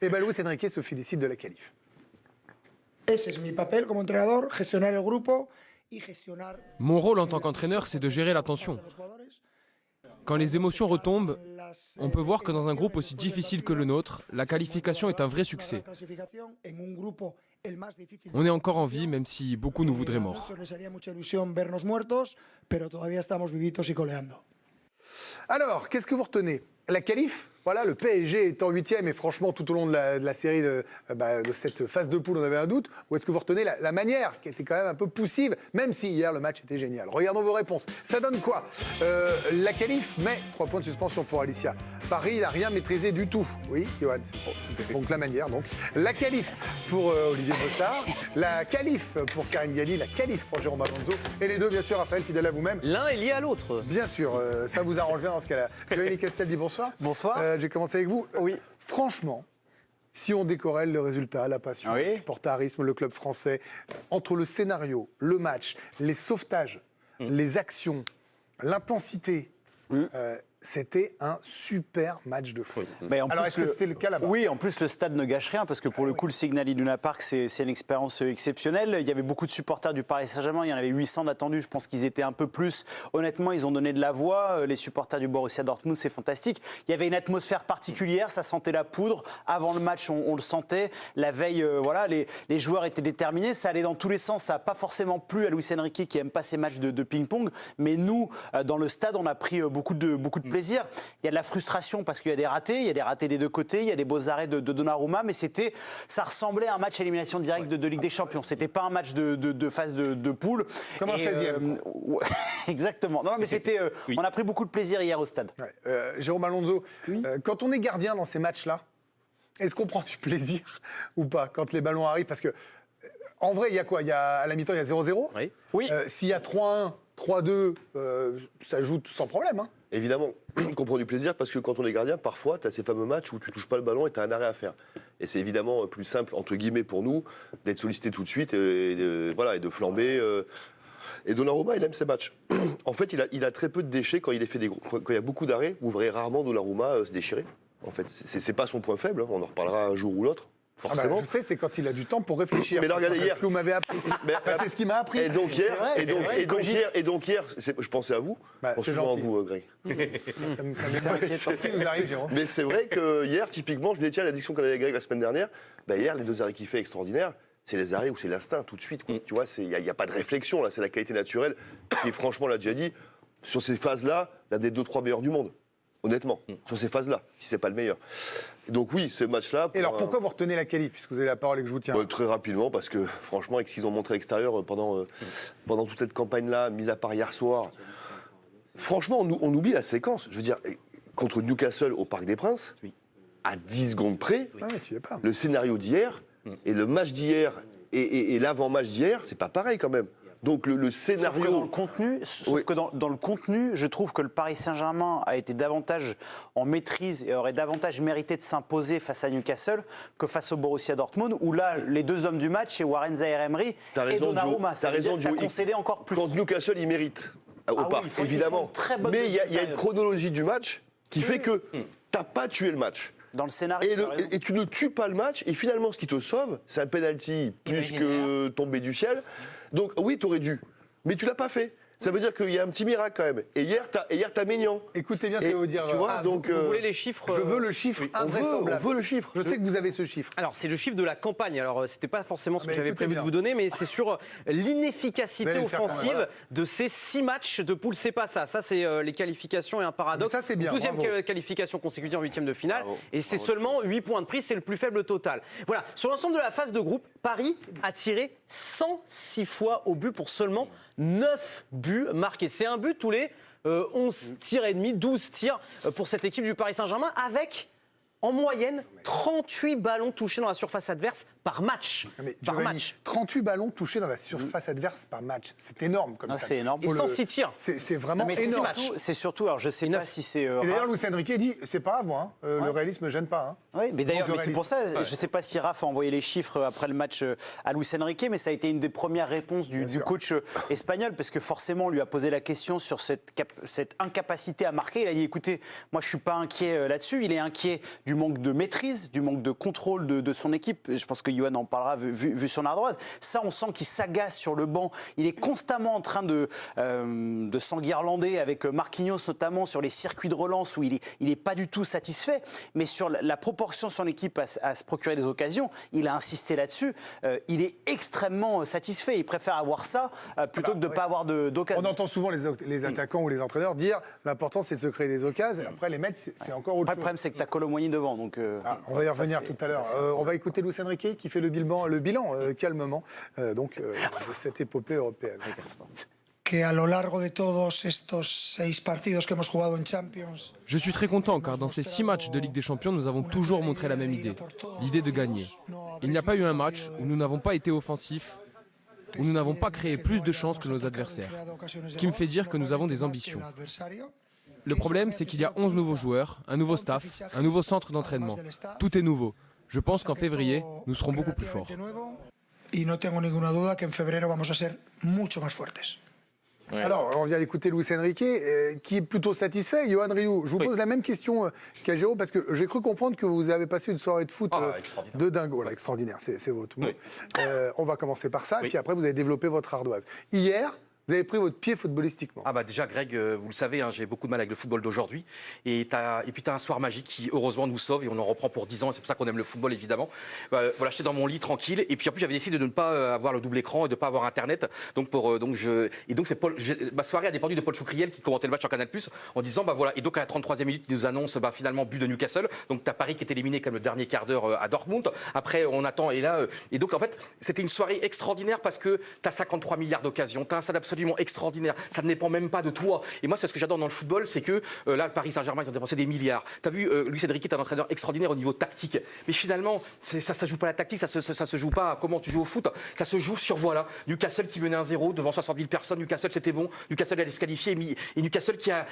Et bien Luis Enrique se félicite de la qualif. Ese es mi papel como entrenador, gestionar el grupo y gestionar. Mon rôle en tant qu'entraîneur, c'est de gérer la tension. Quand les émotions retombent, on peut voir que dans un groupe aussi difficile que le nôtre, la qualification est un vrai succès. On est encore en vie, même si beaucoup nous voudraient morts. Alors, qu'est-ce que vous retenez? La qualif, voilà, le PSG est en 8e et franchement, tout au long de la série de cette phase de poule, on avait un doute. Ou est-ce que vous retenez la manière qui était quand même un peu poussive, même si hier le match était génial? Regardons vos réponses. Ça donne quoi? La qualif, mais 3 points de suspension pour Alicia. Paris n'a rien maîtrisé du tout. Oui, Johan, donc la manière. Donc. La qualif pour Olivier Bossard, la qualif pour Karine Galli, la qualif pour Jérôme Alonso. Et les deux, bien sûr, Raphaël, fidèle à vous-même. L'un est lié à l'autre. Bien sûr, ça vous arrange bien dans ce cas-là. Joanny Castel dit bonsoir. Bonsoir. Je vais commencer avec vous. Oui. Franchement, si on décorrèle le résultat, la passion, le supportarisme, le club français, entre le scénario, le match, les sauvetages, les actions, l'intensité, c'était un super match de foot. Mais alors, est-ce que c'était le cas là-bas? Oui, en plus, le stade ne gâche rien, parce que pour le coup, le Signal Iduna Park, c'est une expérience exceptionnelle. Il y avait beaucoup de supporters du Paris Saint-Germain, il y en avait 800 d'attendus, je pense qu'ils étaient un peu plus. Honnêtement, ils ont donné de la voix. Les supporters du Borussia Dortmund, c'est fantastique. Il y avait une atmosphère particulière, ça sentait la poudre. Avant le match, on le sentait. La veille, voilà, les joueurs étaient déterminés. Ça allait dans tous les sens. Ça n'a pas forcément plu à Luis Enrique, qui n'aime pas ces matchs de ping-pong. Mais nous, dans le stade, on a pris beaucoup de plaisir. Il y a de la frustration parce qu'il y a des ratés, il y a des ratés des deux côtés, il y a des beaux arrêts de Donnarumma, mais ça ressemblait à un match à élimination directe de Ligue des Champions. C'était pas un match de phase de poule. Comme un 16e. Exactement. Non, mais on a pris beaucoup de plaisir hier au stade. Ouais. Jérôme Alonso, quand on est gardien dans ces matchs-là, est-ce qu'on prend du plaisir ou pas quand les ballons arrivent? Parce que en vrai, il y a quoi? À la mi-temps, il y a 0-0. Oui. S'il y a 3-1, 3-2, ça joue sans problème. Hein. Évidemment, on comprend du plaisir parce que quand on est gardien, parfois, tu as ces fameux matchs où tu ne touches pas le ballon et tu as un arrêt à faire. Et c'est évidemment plus simple, entre guillemets, pour nous, d'être sollicité tout de suite et de flamber. Et Donnarumma, il aime ces matchs. En fait, il a très peu de déchets quand il y a beaucoup d'arrêts. Vous verrez rarement Donnarumma se déchirer. En fait, c'est pas son point faible. On en reparlera un jour ou l'autre. Forcément. Je sais, c'est quand il a du temps pour réfléchir. Mais là, regardez hier. C'est ce que vous m'avez appris. C'est ce qui m'a appris. Et donc hier, je pensais à vous. C'est souvent gentil. à vous, Greg. Ça m'inquiète. Ce qui nous arrive, Jérôme. Mais c'est vrai que hier, typiquement, je détiens l'addiction qu'on avait avec Greg la semaine dernière. Hier, les 2 arrêts qu'il fait extraordinaires, c'est les arrêts où c'est l'instinct tout de suite. Quoi. Tu vois, il n'y a pas de réflexion là. C'est la qualité naturelle. Et franchement, on l'a déjà dit, sur ces phases-là, l'un des 2-3 meilleurs du monde. Honnêtement, sur ces phases-là, si c'est pas le meilleur. Donc oui, ce match-là... Et alors pourquoi vous retenez la qualif, puisque vous avez la parole et que je vous tiens? Très rapidement, parce que franchement, avec ce qu'ils ont montré à l'extérieur pendant toute cette campagne-là, mis à part hier soir, franchement, on oublie la séquence. Je veux dire, contre Newcastle au Parc des Princes, à 10 secondes près, tu y es pas. Le scénario d'hier et le match d'hier et l'avant-match d'hier, c'est pas pareil quand même. Donc le scénario... Sauf que dans le contenu, je trouve que le Paris Saint-Germain a été davantage en maîtrise et aurait davantage mérité de s'imposer face à Newcastle que face au Borussia Dortmund, où là, les 2 hommes du match, c'est Warren Zaïre-Emery et Donnarumma. Ça veut dire que t'as concédé encore plus. Quand Newcastle, il mérite au Parc, évidemment. Mais il y a une chronologie du match qui fait que t'as pas tué le match. Dans le scénario. Et tu ne tues pas le match, et finalement, ce qui te sauve, c'est un penalty plus que tombé du ciel. Donc oui, tu aurais dû, mais tu l'as pas fait. Ça veut dire qu'il y a un petit miracle quand même. Et hier, t'as Maignan. Écoutez bien ce que je vais vous dire. Tu vois, donc, vous voulez les chiffres? Je veux le chiffre invraisemblable. On veut le chiffre. Je sais que vous avez ce chiffre. Alors, c'est le chiffre de la campagne. Alors, c'était pas forcément ce que j'avais prévu de vous donner, mais c'est sur l'inefficacité offensive de ces 6 matchs de poule. C'est pas ça. Ça, c'est les qualifications et un paradoxe. Ça, c'est bien. 12e qualification consécutive en 8e de finale. Et c'est seulement 8 points de prix. C'est le plus faible total. Voilà. Sur l'ensemble de la phase de groupe, Paris a tiré 106 fois au but pour seulement 9 buts marqués. C'est un but tous les 11 tirs et demi, 12 tirs pour cette équipe du Paris Saint-Germain, avec en moyenne 38 ballons touchés dans la surface adverse par match. Par match. 38 ballons touchés dans la surface adverse par match. C'est énorme comme ça. C'est énorme. Et 106 tirs. C'est vraiment énorme. C'est surtout, alors je sais pas si c'est... Et d'ailleurs, Luis Enrique dit, c'est pas grave, moi, le réalisme ne gêne pas. Oui, mais d'ailleurs, c'est pour ça, je sais pas si Raph a envoyé les chiffres après le match à Luis Enrique, mais ça a été une des premières réponses du coach espagnol, parce que forcément, on lui a posé la question sur cette incapacité à marquer. Il a dit, écoutez, moi je suis pas inquiet là-dessus. Il est inquiet du manque de maîtrise, du manque de contrôle de son équipe. Je pense que Johan en parlera vu son ardoise. Ça, on sent qu'il s'agace sur le banc. Il est constamment en train de s'enguirlander avec Marquinhos, notamment sur les circuits de relance où il est pas du tout satisfait. Mais sur la proportion de son équipe à se procurer des occasions, il a insisté là-dessus. Il est extrêmement satisfait. Il préfère avoir ça plutôt que de ne pas avoir d'occasion. On entend souvent les attaquants ou les entraîneurs dire l'important c'est de se créer des occasions. Après, les mettre, c'est encore autre chose. Le problème, c'est que tu as Colomboigny devant. Donc, on va y revenir tout à l'heure. On va écouter Luis Enrique qui fait le bilan calmement de cette épopée européenne. Que a lo largo de todos estos 6 partidos que hemos jugado en Champions. Je suis très content car dans ces 6 matchs de Ligue des Champions, nous avons toujours montré la même idée, l'idée de gagner. Il n'y a pas eu un match où nous n'avons pas été offensifs, où nous n'avons pas créé plus de chances que nos adversaires, ce qui me fait dire que nous avons des ambitions. Le problème, c'est qu'il y a 11 nouveaux joueurs, un nouveau staff, un nouveau centre d'entraînement. Tout est nouveau. Je pense qu'en février, nous serons beaucoup plus forts. Y no tengo ninguna duda que en febrero vamos a ser mucho más fuertes. Ouais. Alors, on vient d'écouter Luis Enrique, qui est plutôt satisfait. Johan Rioux, je vous pose la même question qu'à Géraud, parce que j'ai cru comprendre que vous avez passé une soirée de foot de dingo. Voilà, extraordinaire, c'est votre mot. Oui. On va commencer par ça, puis après, vous avez développé votre ardoise. Hier, vous avez pris votre pied footballistiquement. Ah bah déjà, Greg, vous le savez, j'ai beaucoup de mal avec le football d'aujourd'hui. Et puis tu as un soir magique qui, heureusement, nous sauve. Et on en reprend pour 10 ans. Et c'est pour ça qu'on aime le football, évidemment. Voilà, j'étais dans mon lit, tranquille. Et puis en plus, j'avais décidé de ne pas avoir le double écran et de ne pas avoir Internet. Donc c'est ma soirée a dépendu de Paul Choucriel qui commentait le match sur Canal+, en disant, voilà. Et donc à la 33e minute, il nous annonce finalement but de Newcastle. Donc tu as Paris qui est éliminé comme le dernier quart d'heure à Dortmund. Après, on attend. Et donc, en fait, c'était une soirée extraordinaire parce que tu as 53 milliards d'occasions. Tu as un stade absolument extraordinaire. Ça ne dépend même pas de toi. Et moi, c'est ce que j'adore dans le football, c'est que là, le Paris Saint-Germain, ils ont dépensé des milliards. Tu as vu, Luis Enrique est un entraîneur extraordinaire au niveau tactique. Mais finalement, ça ne joue pas à la tactique, ça se joue pas à comment tu joues au foot. Ça se joue sur, Newcastle qui menait 1-0 devant 60 000 personnes. Newcastle, c'était bon. Newcastle allait se qualifier. Et Newcastle qui a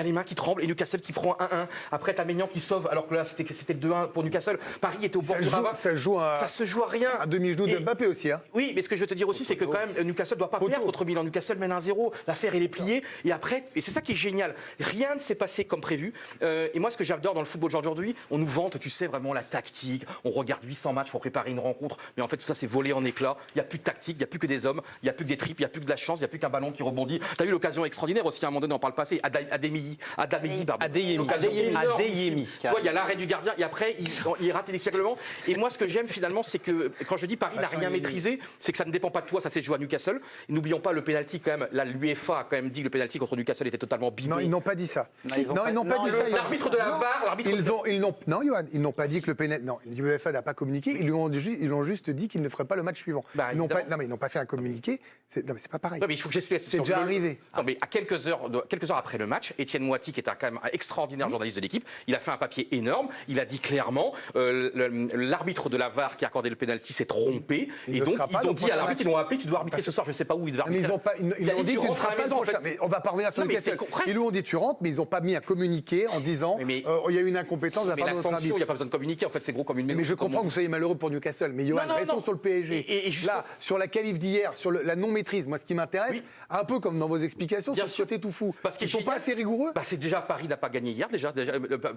les mains qui tremblent. Et Newcastle qui prend 1-1. Après, tu as Maignan qui sauve, alors que là, c'était le 2-1 pour Newcastle. Paris était au bord du ravin. Ça se joue à rien. Un demi-genou de Mbappé aussi. Hein. Oui, mais ce que je veux te dire aussi, c'est que quand même, Newcastle ne doit pas perdre contre Milan. Newcastle mène 1-0. L'affaire, elle est pliée. Et après, et c'est ça qui est génial, rien ne s'est passé comme prévu. Et moi, ce que j'adore dans le football aujourd'hui, on nous vante, tu sais, vraiment la tactique. On regarde 800 matchs pour préparer une rencontre. Mais en fait, tout ça, c'est volé en éclats. Il n'y a plus de tactique, il n'y a plus que des hommes, il n'y a plus que des tripes, il n'y a plus que de la chance, il n'y a plus qu'un ballon qui rebondit. Tu as eu l'occasion extraordinaire aussi, à un moment donné, on parle passé, Adeyemi. Tu vois, il y a l'arrêt du gardien et après, il rate inexplicablement. Et moi, ce que j'aime finalement, c'est que quand je dis Paris n'a rien maîtrisé, c'est que ça ne dépend pas de toi, ça s'est joué à Newcastle. Et n'oublions pas le pénalty quand même. Là, l'UEFA a quand même dit que le pénalty contre Newcastle était totalement bidon. Non, ils n'ont pas dit ça. Ils n'ont pas dit ça. L'arbitre de la VAR, non, Johan, ils n'ont pas dit que le pénalty. Non, l'UEFA n'a pas communiqué. Ils ont juste dit qu'ils ne feraient pas le match suivant. Ils n'ont pas fait un communiqué. Non, mais c'est pas pareil. Non, mais il faut que j'explique. C'est déjà arrivé. Non, mais à quelques heures après le match, Étienne Moiti, qui est quand même un extraordinaire journaliste de l'équipe, il a fait un papier énorme. Il a dit clairement l'arbitre de la VAR qui a accordé le pénalty s'est trompé. Et donc, ils ont dit à l'arbitre, ils l'ont appelé, tu dois arbitrer ce soir, je ne sais pas où il devait arbitrer. Ils ont dit, tu ne feras pas le prochain. Mais on va pas revenir sur Newcastle. Ils lui ont dit, tu rentres, mais ils n'ont pas mis un communiqué en disant, il y a eu une incompétence de la part de notre arbitre. Il n'y a pas besoin de communiquer, en fait, c'est gros comme une maison. Mais je comprends que vous soyez malheureux pour Newcastle. Mais Johan, restons sur le PSG. Là, sur la qualif d'hier, sur la non-maîtrise, moi, ce qui m'intéresse, un peu comme dans vos explications, c'est ce côté tout fou. Ils ne sont pas assez rigoureux. C'est déjà, Paris n'a pas gagné hier. Déjà,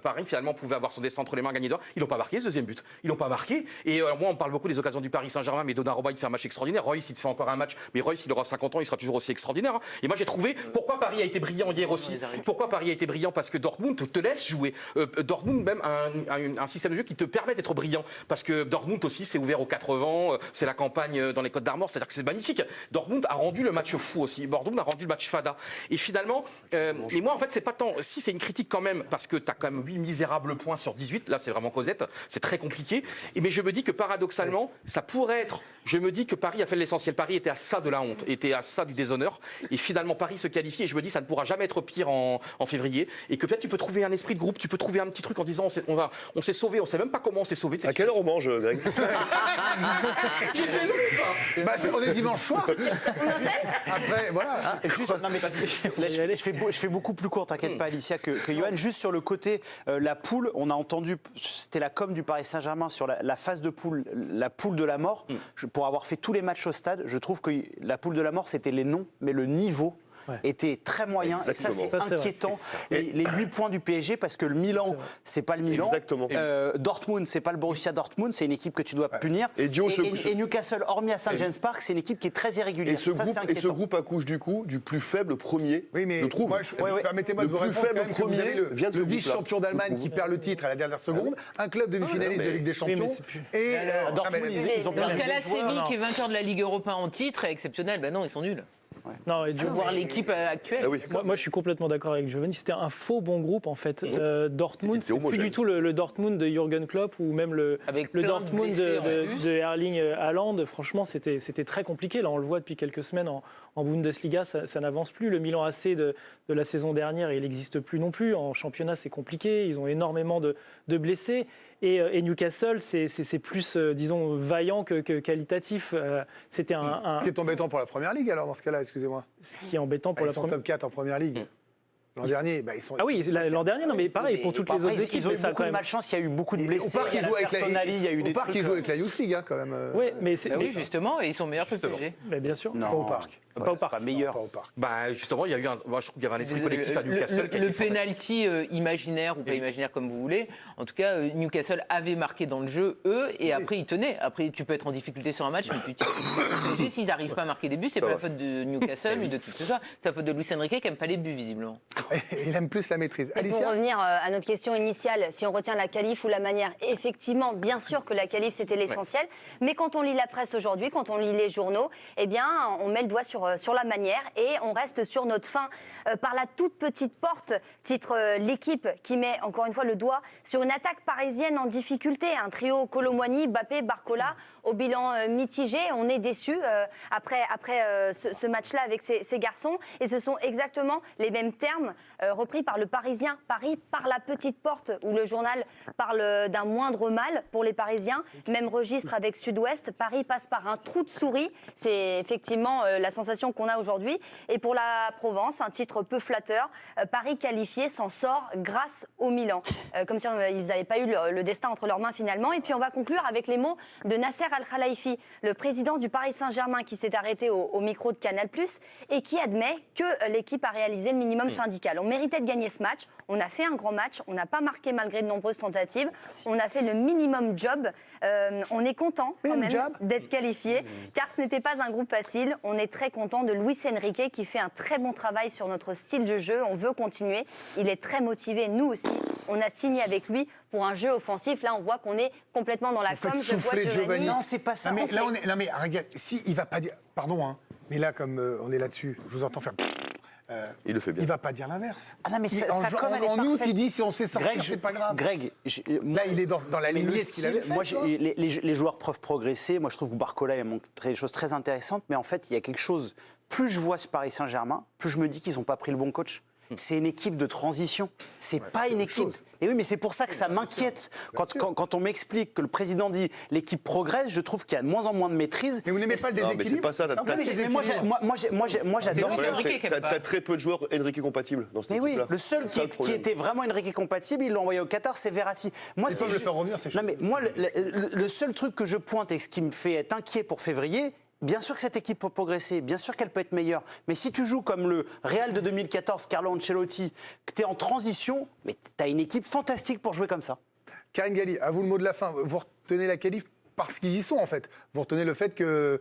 Paris, finalement, pouvait avoir son dessin entre les mains, gagner d'or. Ils n'ont pas marqué ce deuxième but. Ils n'ont pas marqué. Et moi, on parle beaucoup des occasions du Paris Saint-Germain, mais Donnarumma, il fait un match extraordinaire. Royce, il te fait encore un match. Mais Royce, il aura 50 ans, il sera toujours aussi extraordinaire. Et moi, j'ai trouvé pourquoi Paris a été brillant hier aussi. Pourquoi Paris a été brillant? Parce que Dortmund te laisse jouer. Dortmund, même, a un système de jeu qui te permet d'être brillant. Parce que Dortmund aussi, c'est ouvert aux 80, c'est la campagne dans les Côtes d'Armor, c'est-à-dire que c'est magnifique. Dortmund a rendu le match fou aussi. Dortmund a rendu le match fada. Et finalement, et moi, en fait, c'est pas tant. Si, c'est une critique quand même, parce que tu as quand même 8 misérables points sur 18. Là, c'est vraiment Cosette. C'est très compliqué. Mais je me dis que paradoxalement, ça pourrait être. Je me dis que Paris a fait l'essentiel. Paris était à ça de la honte, était à ça du déshonneur. Et finalement, Paris se qualifie. Et je me dis, ça ne pourra jamais être pire en février. Et que peut-être tu peux trouver un esprit de groupe, tu peux trouver un petit truc en disant on s'est sauvé, on sait même pas comment on s'est sauvé. À quelle heure on mange, Greg? J'ai fait long ou pas? On est dimanche soir. Après, voilà. Juste, non, mais là, je fais beaucoup plus court, t'inquiète pas, Alicia, que Johan. Juste sur le côté, la poule, on a entendu, c'était la com du Paris Saint-Germain sur la phase de poule, la poule de la mort. Pour avoir fait tous les matchs au stade, je trouve que la poule de la mort, c'était les noms, mais le niveau était très moyen. Exactement. Et ça, c'est Ça, c'est vrai. inquiétant. C'est ça. Les 8 points du PSG, parce que le Milan, c'est pas le Milan. Exactement. Dortmund, c'est pas le Borussia Dortmund, c'est une équipe que tu dois punir. Et Dio, et Newcastle, hormis à St. James Park, c'est une équipe qui est très irrégulière. Et ce, Ça, c'est groupe, et ce inquiétant. groupe accouche du coup du plus faible premier, Oui, mais je trouve. moi, permettez-moi de Le vous plus répondre faible quand même que vous premier avez vient de ce le groupe-là, vice-champion je d'Allemagne trouve. qui perd le titre à la dernière seconde, un club demi-finaliste de Ligue des Champions. mais c'est plus- Et Dortmund, ils ont Dans ce perdu cas-là, des joueurs, Séville, non. qui est vainqueur de la Ligue Europa en titre, est exceptionnel. Ben non, ils sont nuls. Non, et Il faut voir l'équipe actuelle. Ah oui. Moi, je suis complètement d'accord avec Giovanni. C'était un faux bon groupe, en fait. Dortmund, C'était c'est plus homogène. du tout le Dortmund de Jürgen Klopp ou même le Avec plein de Dortmund blessés en plus. de Erling Haaland. Franchement, c'était très compliqué. Là, on le voit depuis quelques semaines en Bundesliga, ça n'avance plus. Le Milan AC de la saison dernière, il n'existe plus non plus. En championnat, c'est compliqué. Ils ont énormément de blessés. Et Newcastle, c'est plus, disons, vaillant que qualitatif. C'était ce qui est embêtant pour la Première Ligue, alors, dans ce cas-là, excusez-moi. ce qui est embêtant pour Ils la sont première. top 4 en Première Ligue. L'an dernier, ils sont... Ah oui, l'an dernier, non, mais pareil, pour toutes les Après, autres équipes. ils ont eu mais ça a beaucoup quand de même- malchance, il y a eu beaucoup de Au blessés. parc, Il y ils a jouent avec l'affaire Tonali, il y a eu des Au parc, trucs, ils jouent avec la Youth League, quand même. Oui, mais c'est. Ben oui, justement, et ils sont meilleurs que le PSG. mais bien sûr. Non. Pas au parc. Pas au parc. Pas meilleur. Pas au parc. Bah, justement, il y a eu moi, je trouve qu'il y avait un esprit collectif à Newcastle. qui a Le été fantastique. penalty imaginaire ou pas imaginaire comme vous voulez, en tout cas, Newcastle avait marqué dans le jeu, eux, et après ils tenaient. Après, tu peux être en difficulté sur un match, mais tu tires. Le PSG, s'ils n'arrivent pas à marquer des buts, c'est pas la faute de Newcastle ou de qui que ce soit, c'est la faute de Luis Enrique qui n'aime pas les buts, visiblement. Il aime plus la maîtrise. Et pour Alicia, revenir à notre question initiale, si on retient la qualif ou la manière, effectivement, bien sûr que la qualif, c'était l'essentiel. Mais quand on lit la presse aujourd'hui, quand on lit les journaux, eh bien, on met le doigt sur la manière et on reste sur notre fin par la toute petite porte, titre l'équipe qui met encore une fois le doigt sur une attaque parisienne en difficulté. Un trio Colomboigny, Bappé, Barcola au bilan mitigé. On est déçus après ce match-là avec ces garçons. Et ce sont exactement les mêmes termes repris par le Parisien. Paris par la petite porte, où le journal parle d'un moindre mal pour les Parisiens. Même registre avec Sud-Ouest. Paris passe par un trou de souris. C'est effectivement la sensation qu'on a aujourd'hui. Et pour la Provence, un titre peu flatteur. Paris qualifié s'en sort grâce au Milan. Comme si ils n'avaient pas eu le destin entre leurs mains finalement. Et puis on va conclure avec les mots de Nasser Al-Khelaifi, le président du Paris Saint-Germain qui s'est arrêté au micro de Canal+, et qui admet que l'équipe a réalisé le minimum syndical. On méritait de gagner ce match. On a fait un grand match. On n'a pas marqué malgré de nombreuses tentatives. On a fait le minimum job. On est content quand même d'être qualifié, car ce n'était pas un groupe facile. On est très content de Luis Enrique qui fait un très bon travail sur notre style de jeu. On veut continuer. Il est très motivé. Nous aussi, on a signé avec lui pour un jeu offensif. Là, on voit qu'on est complètement dans la Vous faites com. souffler Giovanni. Non, c'est pas ça. Non, mais là, non, mais regarde, si il va pas dire... Pardon, hein, mais là, comme on est là-dessus, je vous entends faire... Il le fait bien. Il va pas dire l'inverse. Ah non, mais Il- sa com, elle est en août, parfaite. il dit si on se fait sortir, Greg, c'est pas grave. Greg, Là, il est dans la mais lignée le de ce qu'il avait style, fait. moi, tu vois. les joueurs peuvent progresser. Moi, je trouve que Barcola a montré des choses très intéressantes. Mais en fait, il y a quelque chose. Plus je vois ce Paris Saint-Germain, plus je me dis qu'ils n'ont pas pris le bon coach. C'est une équipe de transition. C'est pas une autre équipe. chose. Et oui, mais c'est pour ça que ça m'inquiète. Quand on m'explique que le président dit l'équipe progresse, je trouve qu'il y a de moins en moins de maîtrise. Mais vous n'aimez pas le Non, mais déséquilibre c'est pas ça. un peu le Mais moi, déséquilibre. j'adore Luis ça. Le problème, Enrique c'est qui que aime pas. t'as très peu de joueurs Enrique compatibles dans cette Mais oui, équipe-là. le seul C'est ça, le qui problème. était vraiment Enrique compatible, ils l'ont envoyé au Qatar, c'est Verratti. Moi, Ils peuvent le faire revenir, c'est chaud. Non, mais moi, le seul truc que je pointe et ce qui me fait être inquiet pour février, bien sûr que cette équipe peut progresser, bien sûr qu'elle peut être meilleure, mais si tu joues comme le Real de 2014, Carlo Ancelotti, que tu es en transition, mais tu as une équipe fantastique pour jouer comme ça. Karine Galli, à vous le mot de la fin. Vous retenez la qualif parce qu'ils y sont, en fait. Vous retenez le fait que...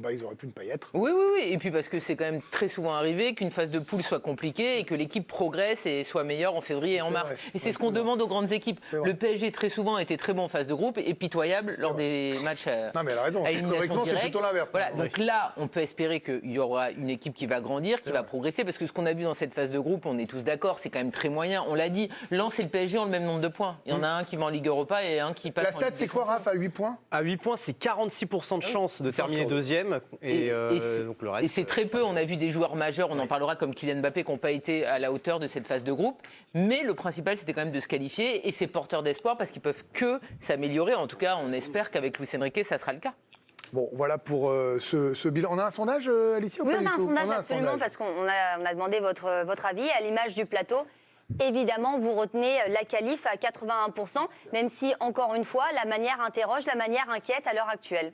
ils auraient pu ne pas y être. Oui. Et puis parce que c'est quand même très souvent arrivé qu'une phase de poule soit compliquée et que l'équipe progresse et soit meilleure en février et en C'est mars. vrai. Et c'est ce qu'on demande aux grandes équipes. C'est vrai. Le PSG très souvent était très bon en phase de groupe et pitoyable lors des matchs Non, mais elle a raison. à élimination Historiquement, c'est directe. plutôt l'inverse. Voilà, donc là, on peut espérer qu'il y aura une équipe qui va grandir, qui va progresser, parce que ce qu'on a vu dans cette phase de groupe, on est tous d'accord, c'est quand même très moyen. On l'a dit, Lens et le PSG ont le même nombre de points. Il y en a un qui va en Ligue Europa et un qui passe La en stat, Ligue c'est des quoi, Champions. Raph, à 8 points? À 8 points, c'est 46% de chance de terminer sur deux. deuxième. Donc le reste. Et c'est très peu, on a vu des joueurs majeurs, on en parlera comme Kylian Mbappé, qui n'ont pas été à la hauteur de cette phase de groupe. Mais le principal, c'était quand même de se qualifier et c'est porteur d'espoir parce qu'ils peuvent que s'améliorer. En tout cas, on espère qu'avec Luis Enrique, ça sera le cas. Bon, voilà pour ce bilan. On a un sondage, Alicia, ou Oui, pas on du a un tout sondage On a un absolument sondage. parce qu'on a demandé votre avis à l'image du plateau. Évidemment, vous retenez la qualif à 81%, même si, encore une fois, la manière interroge, la manière inquiète à l'heure actuelle.